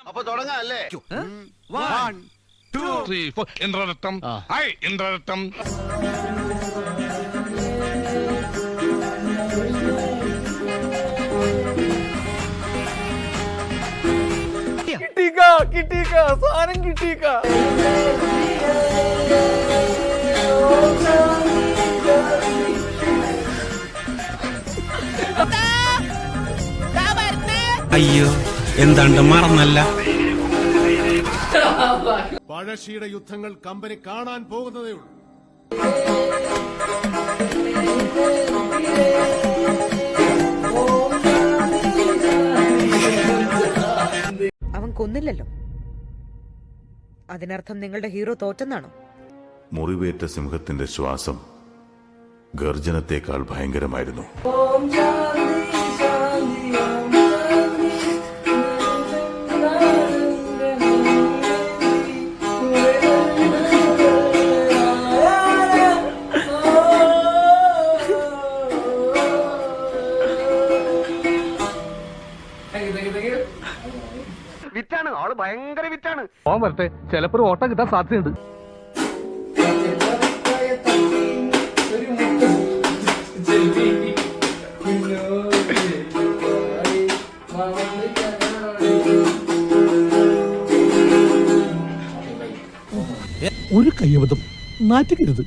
അപ്പൊ തുടങ്ങാം അല്ലേ? 1 2 3 4 ഇന്ദ്രരത്തം ഐ ഇന്ദ്രരത്തം. കിട്ടിക്ക സാധനം കിട്ടിക്ക. അയ്യോ എന്താണ്ട് മറന്നല്ല. പഴശ്ശിയുടെ യുദ്ധങ്ങൾ കമ്പനി കാണാൻ പോകുന്നതേ ഉള്ളൂ. അവൻ കൊന്നില്ലല്ലോ. അതിനർത്ഥം നിങ്ങളുടെ ഹീറോ തോറ്റെന്നാണോ? മുറിവേറ്റ സിംഹത്തിന്റെ ശ്വാസം ഗർജനത്തെക്കാൾ ഭയങ്കരമായിരുന്നു. വിറ്റാണ് ആള്, ഭയങ്കര വിറ്റാണ്. ഓൻ വരട്ടെ, ചിലപ്പോ ഓട്ടം കിട്ടാൻ സാധ്യതയുണ്ട്. ഒരു കയ്യബദ്ധം നാറ്റിക്കരുത്.